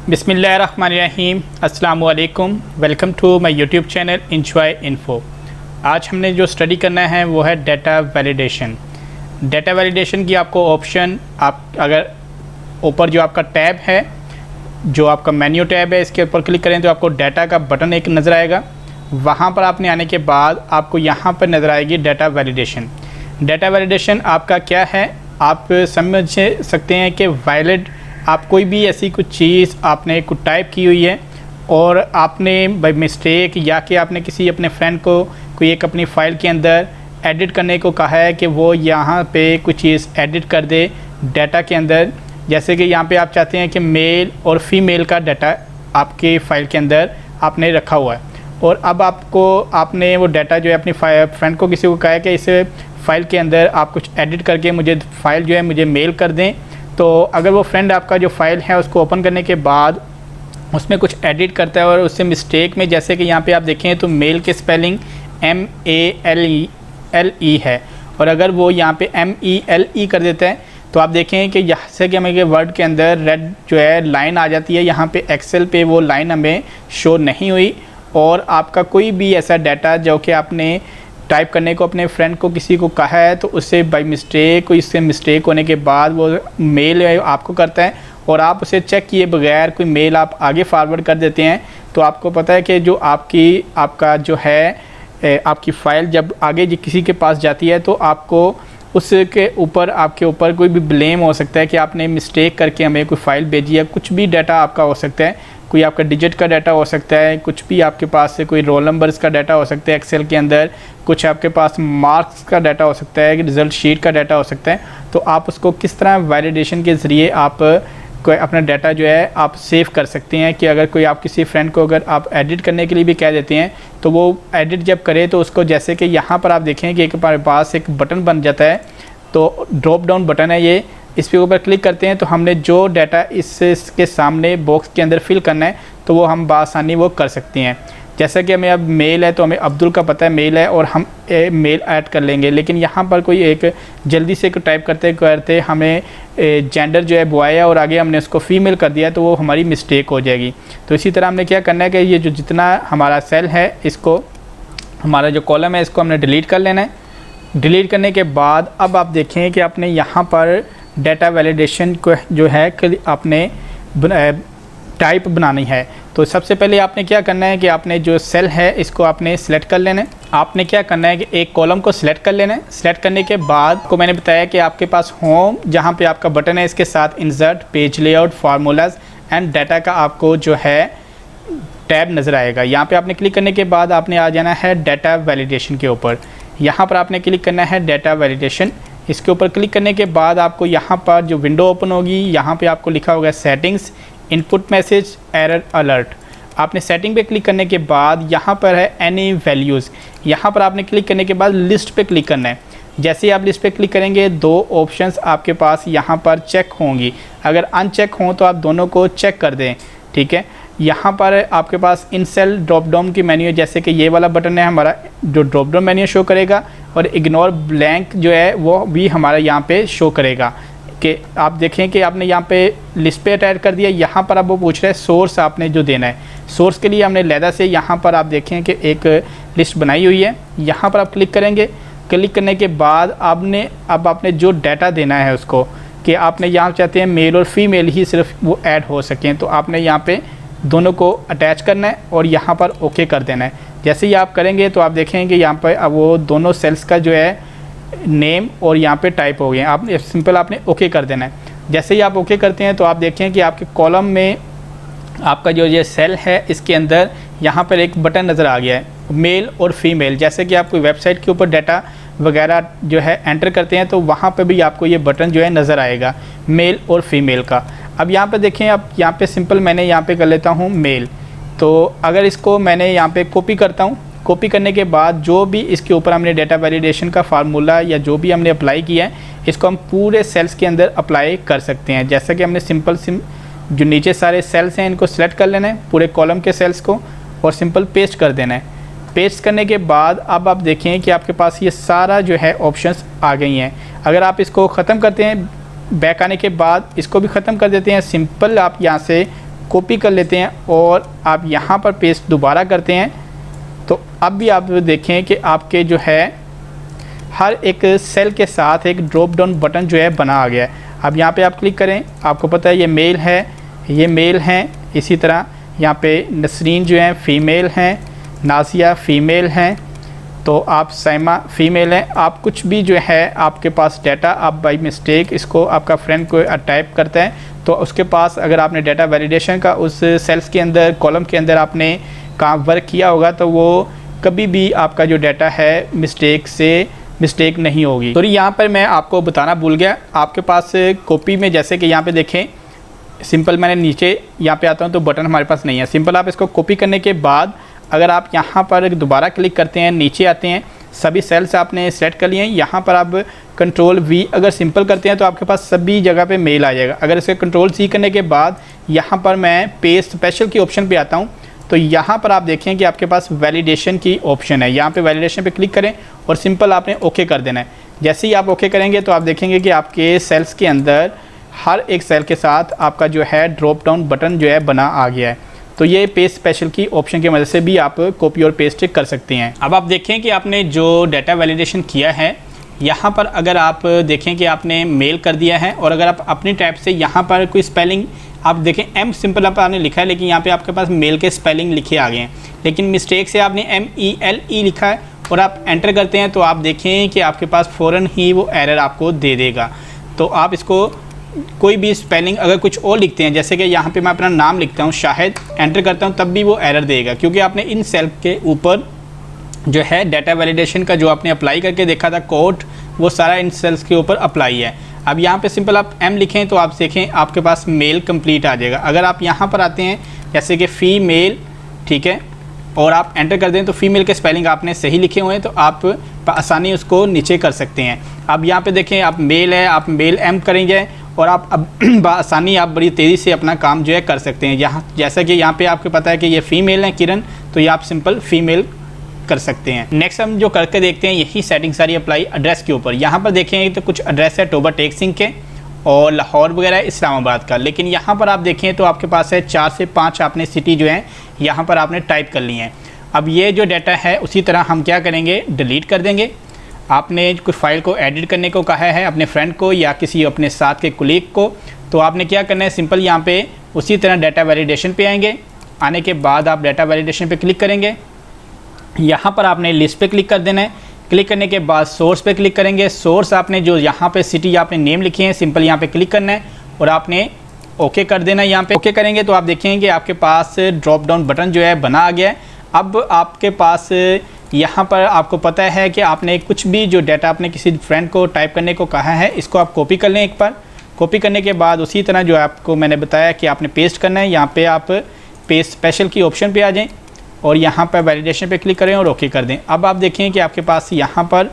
बिस्मिल्लाहिर्रहमानिर्रहीम, अस्सलामु अलैकुम। Welcome to my YouTube channel enjoy info. आज हमने जो स्टडी करना है वो है डाटा वैलिडेशन। डाटा वैलिडेशन की आपको ऑप्शन, आप अगर ऊपर जो आपका टैब है, जो आपका मेन्यू टैब है, इसके ऊपर क्लिक करें तो आपको डाटा का बटन एक नज़र आएगा। वहाँ पर आपने आने के बाद आपको यहाँ पर नज़र आएगी डाटा वैलिडेशन। डाटा वैलिडेशन आपका क्या है, आप समझ सकते हैं कि वैलिड, आप कोई भी ऐसी कुछ चीज़ आपने कुछ टाइप की हुई है और आपने बाय मिस्टेक या कि आपने किसी अपने फ्रेंड को कोई एक अपनी फ़ाइल के अंदर एडिट करने को कहा है कि वो यहाँ पे कुछ चीज़ एडिट कर दे डाटा के अंदर। जैसे कि यहाँ पे आप चाहते हैं कि मेल और फीमेल का डाटा आपके फ़ाइल के अंदर आपने रखा हुआ है और अब आपने वो डाटा जो है अपनी फ्रेंड को किसी को कहा है कि इस फ़ाइल के अंदर आप कुछ एडिट करके मुझे फ़ाइल जो है मुझे मेल कर दें। तो अगर वो फ्रेंड आपका जो फ़ाइल है उसको ओपन करने के बाद उसमें कुछ एडिट करता है और उससे मिस्टेक में, जैसे कि यहाँ पे आप देखें तो मेल के स्पेलिंग MELE है और अगर वो यहाँ पे MELE कर देता है तो आप देखें कि यहाँ से कि हमें वर्ड के अंदर रेड जो है लाइन आ जाती है। यहाँ पे एक्सेल पे वो लाइन हमें शो नहीं हुई और आपका कोई भी ऐसा डाटा जो कि आपने टाइप करने को अपने फ्रेंड को किसी को कहा है तो उससे बाय मिस्टेक, इससे मिस्टेक होने के बाद वो मेल आपको करता है और आप उसे चेक किए बगैर कोई मेल आप आगे फॉरवर्ड कर देते हैं। तो आपको पता है कि जो आपका जो है आपकी फ़ाइल जब आगे किसी के पास जाती है तो आपको उसके ऊपर आपके ऊपर कोई भी ब्लेम हो सकता है कि आपने मिस्टेक करके हमें कोई फ़ाइल भेजी है। कुछ भी डाटा आपका हो सकता है, कोई आपका डिजिट का डाटा हो सकता है, कुछ भी आपके पास से कोई रोल नंबर्स का डाटा हो सकता है एक्सेल के अंदर, कुछ आपके पास मार्क्स का डाटा हो सकता है, रिज़ल्ट शीट का डाटा हो सकता है। तो आप उसको किस तरह वैलिडेशन के ज़रिए आप कोई अपना डाटा जो है आप सेव कर सकते हैं कि अगर कोई आप किसी फ्रेंड को अगर आप एडिट करने के लिए भी कह देते हैं तो वो एडिट जब करे तो उसको, जैसे कि यहाँ पर आप देखें कि एक हमारे पास एक बटन बन जाता है, तो ड्रॉप डाउन बटन है ये, इस पे ऊपर क्लिक करते हैं तो हमने जो डाटा इसके सामने बॉक्स के अंदर फिल करना है तो वो हम बआसानी वो कर सकते हैं। जैसा कि हमें अब मेल है तो हमें अब्दुल का पता है मेल है और हम मेल ऐड कर लेंगे, लेकिन यहाँ पर कोई एक जल्दी से टाइप करते हमें जेंडर जो है बॉय है और आगे हमने उसको फीमेल कर दिया तो वो हमारी मिस्टेक हो जाएगी। तो इसी तरह हमने क्या करना है कि ये जो जितना हमारा सेल है, इसको हमारा जो कॉलम है इसको हमने डिलीट कर लेना है। डिलीट करने के बाद अब आप देखें कि आपने यहाँ पर डाटा वैलिडेशन को जो है कि आपने टाइप बनानी है। तो सबसे पहले आपने क्या करना है कि आपने जो सेल है इसको आपने सिलेक्ट कर लेना है। आपने क्या करना है कि एक कॉलम को सिलेक्ट कर लेना है। सिलेक्ट करने के बाद को मैंने बताया कि आपके पास होम जहाँ पे आपका बटन है, इसके साथ insert, page layout, formulas and data का आपको जो है टैब नज़र आएगा। यहाँ पे आपने क्लिक करने के बाद आपने आ जाना है डाटा वैलिडेशन के ऊपर। यहाँ पर आपने क्लिक करना है डाटा वैलिडेशन। इसके ऊपर क्लिक करने के बाद आपको यहाँ पर जो विंडो ओपन होगी, यहाँ पे आपको लिखा होगा settings, input message, error alert. आपने सेटिंग पे क्लिक करने के बाद यहाँ पर है एनी वैल्यूज़, यहाँ पर आपने क्लिक करने के बाद लिस्ट पे क्लिक करना है। जैसे ही आप लिस्ट पे क्लिक करेंगे दो ऑप्शंस आपके पास यहाँ पर चेक होंगी, अगर अनचेक हों तो आप दोनों को चेक कर दें, ठीक है। यहाँ पर आपके पास इन सेल ड्रॉप डाउन की मेन्यू, जैसे कि ये वाला बटन है हमारा जो ड्रॉप डाउन मेन्यू शो करेगा और इग्नोर ब्लैंक जो है वो भी हमारा यहाँ पे शो करेगा। कि आप देखें कि आपने यहाँ पे लिस्ट पे अटैच कर दिया। यहाँ पर अब वो पूछ रहा है सोर्स आपने जो देना है। सोर्स के लिए हमने लहदा से यहाँ पर आप देखें कि एक लिस्ट बनाई हुई है, यहाँ पर आप क्लिक करेंगे। क्लिक करने के बाद अब आपने जो डाटा देना है उसको, कि आपने यहाँ चाहते हैं मेल और फीमेल ही सिर्फ वो ऐड हो सकें, तो आपने यहाँ पे दोनों को अटैच करना है और यहाँ पर ओके कर देना है। जैसे ही आप करेंगे तो आप देखेंगे यहाँ पर अब वो दोनों सेल्स का जो है नेम और यहाँ पे टाइप हो गए। आप सिंपल आपने ओके कर देना है। जैसे ही आप ओके करते हैं तो आप देखें कि आपके कॉलम में आपका जो ये सेल है इसके अंदर यहाँ पर एक बटन नज़र आ गया है, मेल और फीमेल। जैसे कि आप कोई वेबसाइट के ऊपर डाटा वगैरह जो है एंटर करते हैं तो वहाँ पर भी आपको ये बटन जो है नज़र आएगा मेल और फीमेल का। अब यहाँ पे देखें, अब यहाँ पे सिंपल मैंने यहाँ पे कर लेता हूँ मेल। तो अगर इसको मैंने यहाँ पे कॉपी करता हूँ, कॉपी करने के बाद जो भी इसके ऊपर हमने डाटा वैलिडेशन का फार्मूला या जो भी हमने अप्लाई किया है इसको हम पूरे सेल्स के अंदर अप्लाई कर सकते हैं। जैसा कि हमने जो नीचे सारे सेल्स हैं इनको सेलेक्ट कर लेना है, पूरे कॉलम के सेल्स को, और सिंपल पेस्ट कर देना है। पेस्ट करने के बाद अब आप देखें कि आपके पास ये सारा जो है ऑप्शंस आ गई हैं। अगर आप इसको ख़त्म करते हैं बैक आने के बाद इसको भी ख़त्म कर देते हैं। सिंपल आप यहाँ से कॉपी कर लेते हैं और आप यहाँ पर पेस्ट दोबारा करते हैं, तो अब भी आप देखें कि आपके जो है हर एक सेल के साथ एक ड्रॉप डाउन बटन जो है बना आ गया है। अब यहाँ पे आप क्लिक करें, आपको पता है ये मेल है, ये मेल हैं, इसी तरह यहाँ पे नसरीन जो है फ़ीमेल हैं, नाजिया फ़ीमेल हैं, तो आप साइमा फ़ीमेल हैं। आप कुछ भी जो है आपके पास डाटा आप बाई मिस्टेक इसको आपका फ्रेंड को टाइप करता है, तो उसके पास अगर आपने डाटा वैलिडेशन का उस सेल्स के अंदर कॉलम के अंदर आपने काम वर्क किया होगा, तो वो कभी भी आपका जो डाटा है मिस्टेक नहीं होगी। तो यहाँ पर मैं आपको बताना भूल गया, आपके पास कॉपी में जैसे कि यहाँ पे देखें, सिंपल मैंने नीचे यहाँ पे आता हूँ तो बटन हमारे पास नहीं है। सिंपल आप इसको कॉपी करने के बाद अगर आप यहाँ पर दोबारा क्लिक करते हैं, नीचे आते हैं, सभी सेल्स आपने सेलेक्ट कर लिए हैं। यहाँ पर आप कंट्रोल V अगर सिंपल करते हैं तो आपके पास सभी जगह पे मेल आ जाएगा। अगर इसके कंट्रोल C करने के बाद यहाँ पर मैं पेस्ट स्पेशल की ऑप्शन पे आता हूँ, तो यहाँ पर आप देखें कि आपके पास वैलिडेशन की ऑप्शन है। यहाँ पे वैलिडेशन पे क्लिक करें और सिंपल आपने ओके कर देना है। जैसे ही आप ओके करेंगे तो आप देखेंगे कि आपके सेल्स के अंदर हर एक सेल के साथ आपका जो है ड्रॉप डाउन बटन जो है बना आ गया है। तो ये पेस्ट स्पेशल की ऑप्शन की मदद से भी आप कॉपी और पेस्ट कर सकते हैं। अब आप देखें कि आपने जो डाटा वैलिडेशन किया है, यहाँ पर अगर आप देखें कि आपने मेल कर दिया है और अगर आप अपनी टाइप से यहाँ पर कोई स्पेलिंग आप देखें, M सिंपल आपने लिखा है लेकिन यहाँ पे आपके पास मेल के स्पेलिंग लिखे आ गए हैं, लेकिन मिस्टेक से आपने MELE लिखा है और आप एंटर करते हैं तो आप देखें कि आपके पास फ़ौरन ही वो एरर आपको दे देगा। तो आप इसको कोई भी स्पेलिंग अगर कुछ और लिखते हैं, जैसे कि यहाँ पे मैं अपना नाम लिखता हूँ शाहिद, एंटर करता हूँ, तब भी वो एरर देगा, क्योंकि आपने इन सेल के ऊपर जो है डाटा वैलिडेशन का जो आपने अप्लाई करके देखा था कोड, वो सारा इन सेल्स के ऊपर अप्लाई है। अब यहाँ पे सिंपल आप M लिखें तो आप देखें आपके पास मेल कंप्लीट आ जाएगा। अगर आप यहाँ पर आते हैं जैसे कि फ़ीमेल, ठीक है, और आप एंटर कर दें तो फ़ीमेल के स्पेलिंग आपने सही लिखे हुए हैं, तो आप आसानी उसको नीचे कर सकते हैं। अब यहाँ पे देखें आप मेल है, आप मेल M करेंगे और आप अब आसानी आप बड़ी तेज़ी से अपना काम जो है कर सकते हैं। यहाँ जैसा कि यहाँ पे आपको पता है कि ये फ़ीमेल है किरण, तो ये आप सिंपल फ़ीमेल कर सकते हैं। नेक्स्ट हम जो करके देखते हैं यही सेटिंग सारी अप्लाई एड्रेस के ऊपर। यहाँ पर देखें तो कुछ एड्रेस है टोबा टेक सिंह के और लाहौर वगैरह इस्लामाबाद का, लेकिन यहाँ पर आप देखें तो आपके पास है 4 से 5 आपने सिटी जो है यहाँ पर आपने टाइप कर ली हैं। अब ये जो डाटा है उसी तरह हम क्या करेंगे, डिलीट कर देंगे। आपने कुछ फाइल को एडिट करने को कहा है अपने फ्रेंड को या किसी अपने साथ के कुलीग को, तो आपने क्या करना है, सिंपल यहाँ पे उसी तरह डाटा वैलिडेशन पे आएंगे। आने के बाद आप डाटा वैलिडेशन पे क्लिक करेंगे, यहाँ पर आपने लिस्ट पे क्लिक कर देना है। क्लिक करने के बाद सोर्स पे क्लिक करेंगे। सोर्स आपने जो यहाँ पे सिटी आपने नेम लिखी है, सिंपल यहाँ पे क्लिक करना है और आपने ओके कर देना है। यहाँ पे ओके करेंगे तो आप देखेंगे कि आपके पास ड्रॉप डाउन बटन जो है बना आ गया है। अब आपके पास यहाँ पर आपको पता है कि आपने कुछ भी जो डाटा आपने किसी फ्रेंड को टाइप करने को कहा है, इसको आप कॉपी कर लें एक बार। कॉपी करने के बाद उसी तरह जो आपको मैंने बताया कि आपने पेस्ट करना है, यहाँ पे आप पेस्ट स्पेशल की ऑप्शन पे आ जाएं और यहाँ पर वैलिडेशन पे क्लिक करें और ओके कर दें। अब आप देखें कि आपके पास यहाँ पर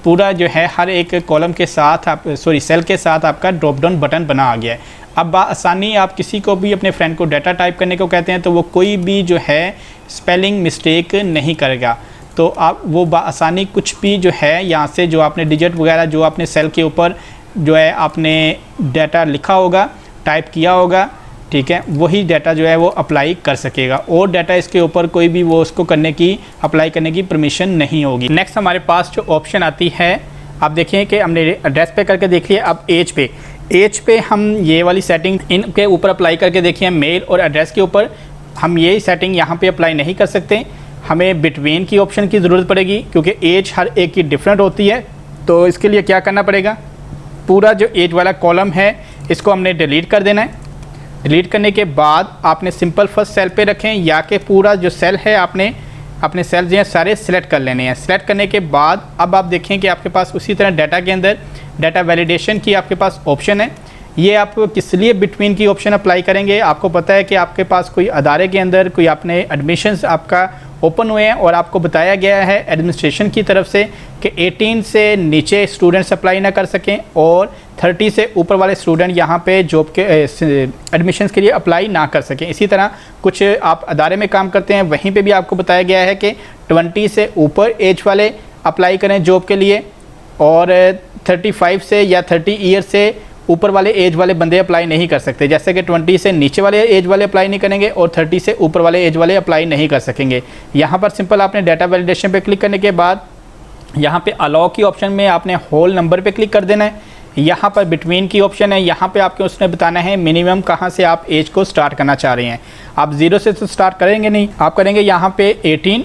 पूरा जो है हर एक कॉलम के साथ सेल के साथ आपका ड्रॉप डाउन बटन बना आ गया है। अब आसानी आप किसी को भी अपने फ्रेंड को डाटा टाइप करने को कहते हैं तो वो कोई भी जो है स्पेलिंग मिस्टेक नहीं करेगा, तो आप वो आसानी कुछ भी जो है यहाँ से जो आपने डिजिट वगैरह जो आपने सेल के ऊपर जो है आपने डाटा लिखा होगा, टाइप किया होगा, ठीक है, वही डाटा जो है वो अप्लाई कर सकेगा और डाटा इसके ऊपर कोई भी वो उसको अप्लाई करने की परमिशन नहीं होगी। नेक्स्ट हमारे पास जो ऑप्शन आती है, आप देखिए कि हमने एड्रेस पे करके देख लिया। अब एज पे हम ये वाली सेटिंग इनके ऊपर अप्लाई करके देखिए, मेल और एड्रेस के ऊपर हम ये सेटिंग यहाँ पे अप्लाई नहीं कर सकते, हमें बिटवीन की ऑप्शन की ज़रूरत पड़ेगी क्योंकि एज हर एक की डिफरेंट होती है। तो इसके लिए क्या करना पड़ेगा, पूरा जो एज वाला कॉलम है इसको हमने डिलीट कर देना है। डिलीट करने के बाद आपने सिंपल फर्स्ट सेल पे रखें या कि पूरा जो सेल है आपने अपने सेल जो हैं सारे सिलेक्ट कर लेने हैं। सिलेक्ट करने के बाद अब आप देखें कि आपके पास उसी तरह डाटा के अंदर डाटा वैलिडेशन की आपके पास ऑप्शन है। ये आप किस लिए बिटवीन की ऑप्शन अप्लाई करेंगे, आपको पता है कि आपके पास कोई अदारे के अंदर कोई आपने एडमिशन्स आपका ओपन हुए हैं और आपको बताया गया है एडमिनिस्ट्रेशन की तरफ से कि 18 से नीचे स्टूडेंट्स अप्लाई ना कर सकें और 30 से ऊपर वाले स्टूडेंट यहाँ पे जॉब के एडमिशन्स के लिए अप्लाई ना कर सकें। इसी तरह कुछ आप अदारे में काम करते हैं, वहीं पे भी आपको बताया गया है कि 20 से ऊपर एज वाले अप्लाई करें जॉब के लिए और 35 से या 30 ईयर से ऊपर वाले एज वाले बंदे अप्लाई नहीं कर सकते, जैसे कि 20 से नीचे वाले एज वाले अप्लाई नहीं करेंगे और 30 से ऊपर वाले एज वाले अप्लाई नहीं कर सकेंगे। यहाँ पर सिंपल आपने डाटा वैलिडेशन पे क्लिक करने के बाद यहाँ पे अलाउ की ऑप्शन में आपने होल नंबर पे क्लिक कर देना है। यहाँ पर बिटवीन की ऑप्शन है, यहाँ पे आपके उसने बताना है मिनिमम कहाँ से आप एज को स्टार्ट करना चाह रहे हैं। आप 0 से तो स्टार्ट करेंगे नहीं, आप करेंगे यहाँ पे 18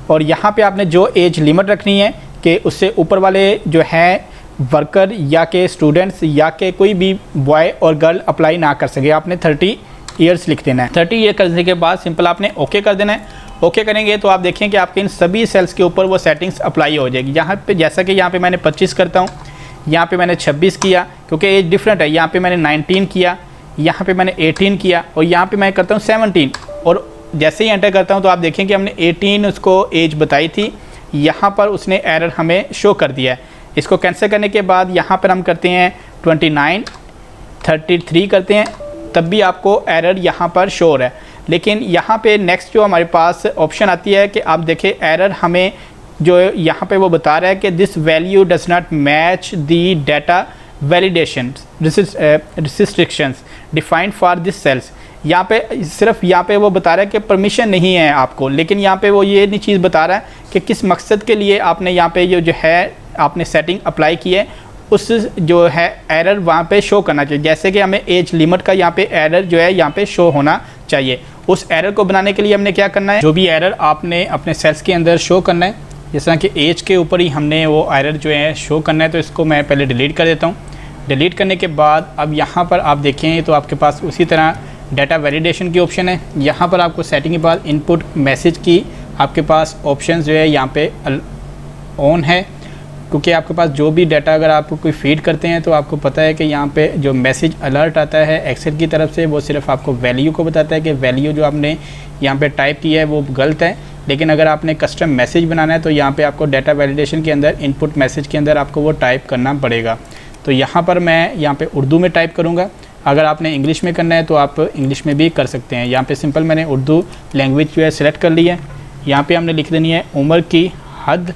और यहाँ पे आपने जो एज लिमिट रखनी है कि उससे ऊपर वाले जो है वर्कर या के स्टूडेंट्स या के कोई भी बॉय और गर्ल अप्लाई ना कर सके। आपने 30 ईयर्स लिख देना है। 30 ईयर करने के बाद सिंपल आपने ओके कर देना है। ओके करेंगे तो आप देखें कि आपके इन सभी सेल्स के ऊपर वो सेटिंग्स अप्लाई हो जाएगी। यहाँ पे जैसा कि यहाँ पे मैंने 25 करता हूँ, यहाँ पे मैंने 26 किया क्योंकि एज डिफरेंट है। यहाँ पे मैंने 19 किया, यहाँ पे मैंने 18 किया और यहाँ पे मैं करता हूँ 17 और जैसे ही एंटर करता हूँ तो आप देखें कि हमने 18 उसको एज बताई थी, यहाँ पर उसने एरर हमें शो कर दिया है। इसको कैंसिल करने के बाद यहाँ पर हम करते हैं 29, 33 करते हैं, तब भी आपको एरर यहाँ पर शो हो रहा है। लेकिन यहाँ पे नेक्स्ट जो हमारे पास ऑप्शन आती है कि आप देखें एरर हमें जो यहाँ पे वो बता रहा है कि this value does not match the data validation restrictions defined for this cells. यहाँ पे सिर्फ यहाँ पे वो बता रहा है कि परमिशन नहीं है आपको, लेकिन यहाँ पे वो ये नहीं चीज़ बता रहा है कि किस मकसद के लिए आपने यहाँ पे ये जो है आपने सेटिंग अप्लाई की है, उस जो है एरर वहाँ पे शो करना चाहिए। जैसे कि हमें एज लिमिट का यहाँ पे एरर जो है यहाँ पे शो होना चाहिए। उस एरर को बनाने के लिए हमने क्या करना है, जो भी एरर आपने अपने सेल्स के अंदर शो करना है, जिस तरह कि एज के ऊपर ही हमने वो एरर जो है शो करना है, तो इसको मैं पहले डिलीट कर देता हूँ। डिलीट करने के बाद अब यहाँ पर आप देखें तो आपके पास उसी तरह डाटा वैलिडेशन की ऑप्शन है। यहाँ पर आपको सेटिंग के बाद इनपुट मैसेज की आपके पास ऑप्शन जो है यहाँ पे ऑन है, क्योंकि आपके पास जो भी डाटा अगर आप कोई फीड करते हैं तो आपको पता है कि यहाँ पे जो मैसेज अलर्ट आता है एक्सेल की तरफ से वो सिर्फ आपको वैल्यू को बताता है कि वैल्यू जो आपने यहाँ पे टाइप की है वो गलत है। लेकिन अगर आपने कस्टम मैसेज बनाना है तो यहाँ पे आपको डाटा वैलिडेशन के अंदर इनपुट मैसेज के अंदर आपको वो टाइप करना पड़ेगा। तो यहाँ पर मैं यहाँ पे उर्दू में टाइप करूँगा। अगर आपने इंग्लिश में करना है तो आप इंग्लिश में भी कर सकते हैं। यहाँ पे सिंपल मैंने उर्दू लैंग्वेज जो है सिलेक्ट कर ली है। यहाँ पे हमने लिख देनी है उम्र की हद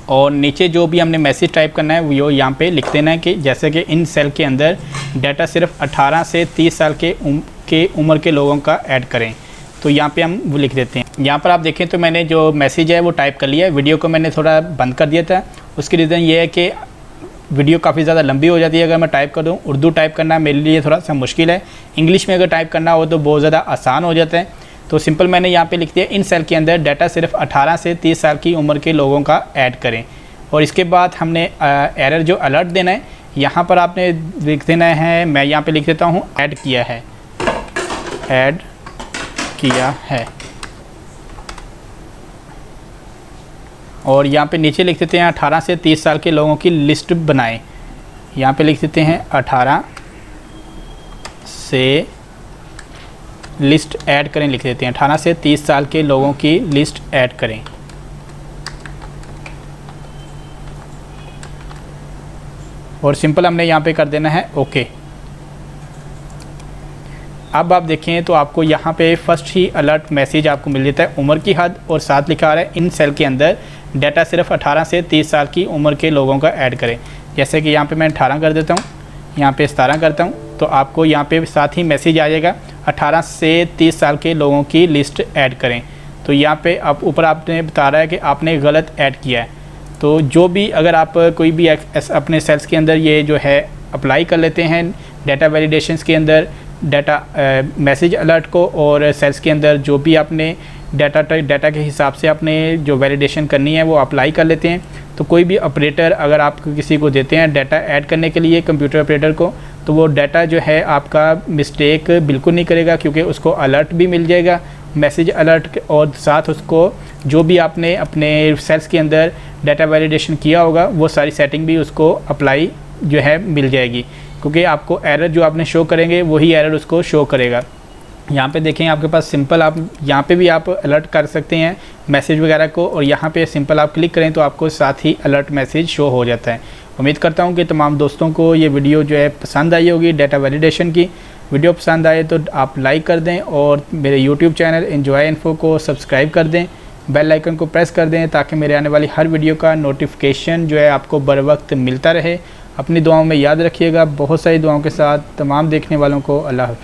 और नीचे जो भी हमने मैसेज टाइप करना है वो यहाँ पे लिख देना है कि जैसे कि इन सेल के अंदर डाटा सिर्फ 18 से 30 साल के उम्र के लोगों का ऐड करें। तो यहाँ पे हम वो लिख देते हैं। यहाँ पर आप देखें तो मैंने जो मैसेज है वो टाइप कर लिया है। वीडियो को मैंने थोड़ा बंद कर दिया था, उसकी रीज़न ये है कि वीडियो काफ़ी ज़्यादा लंबी हो जाती है अगर मैं टाइप कर दूँ। उर्दू टाइप करना मेरे लिए थोड़ा सा मुश्किल है, इंग्लिश में अगर टाइप करना हो तो बहुत ज़्यादा आसान हो जाता है। तो सिंपल मैंने यहाँ पे लिख दिया इन सेल के अंदर डाटा सिर्फ 18 से 30 साल की उम्र के लोगों का ऐड करें। और इसके बाद हमने एरर जो अलर्ट देना है यहाँ पर आपने लिख देना है, मैं यहाँ पे लिख देता हूँ ऐड किया है, ऐड किया है। और यहाँ पे नीचे लिख देते हैं 18 से 30 साल के लोगों की लिस्ट बनाएं। यहाँ पे लिख देते हैं 18 से लिस्ट ऐड करें, लिख देते हैं 18 से 30 साल के लोगों की लिस्ट ऐड करें। और सिंपल हमने यहाँ पे कर देना है ओके। अब आप देखें तो आपको यहाँ पे फर्स्ट ही अलर्ट मैसेज आपको मिल जाता है उम्र की हद और साथ लिखा आ रहा है इन सेल के अंदर डाटा सिर्फ 18 से 30 साल की उम्र के लोगों का ऐड करें। जैसे कि यहाँ पे मैं 18 कर देता हूँ, यहाँ पे 17 करता हूँ, तो आपको यहाँ पे साथ ही मैसेज आ जाएगा 18 से 30 साल के लोगों की लिस्ट ऐड करें। तो यहाँ पे आप ऊपर आपने बता रहा है कि आपने गलत ऐड किया है। तो जो भी अगर आप कोई भी अपने सेल्स के अंदर ये जो है अप्लाई कर लेते हैं डाटा वैलिडेशंस के अंदर डाटा मैसेज अलर्ट को, और सेल्स के अंदर जो भी आपने डाटा के हिसाब से आपने जो वैलिडेशन करनी है वो अप्लाई कर लेते हैं, तो कोई भी ऑपरेटर अगर आप किसी को देते हैं डाटा ऐड करने के लिए कंप्यूटर ऑपरेटर को, तो वो डाटा जो है आपका मिस्टेक बिल्कुल नहीं करेगा, क्योंकि उसको अलर्ट भी मिल जाएगा मैसेज अलर्ट, और साथ उसको जो भी आपने अपने सेल्स के अंदर डाटा वैलिडेशन किया होगा वो सारी सेटिंग भी उसको अप्लाई जो है मिल जाएगी, क्योंकि आपको एरर जो आपने शो करेंगे वही एरर उसको शो करेगा। यहाँ पे देखें आपके पास सिंपल आप यहाँ पे भी आप अलर्ट कर सकते हैं मैसेज वगैरह को, और यहाँ पे सिंपल आप क्लिक करें तो आपको साथ ही अलर्ट मैसेज शो हो जाता है। उम्मीद करता हूँ कि तमाम दोस्तों को ये वीडियो जो है पसंद आई होगी डाटा वैलिडेशन की। वीडियो पसंद आए तो आप लाइक कर दें और मेरे यूट्यूब चैनल एंजॉय इन्फो को सब्सक्राइब कर दें, बेल आइकन को प्रेस कर दें ताकि मेरे आने वाली हर वीडियो का नोटिफिकेशन जो है आपको बर वक्त मिलता रहे। अपनी दुआओं में याद रखिएगा। बहुत सारी दुआओं के साथ तमाम देखने वालों को अल्लाह हाफ़िज़।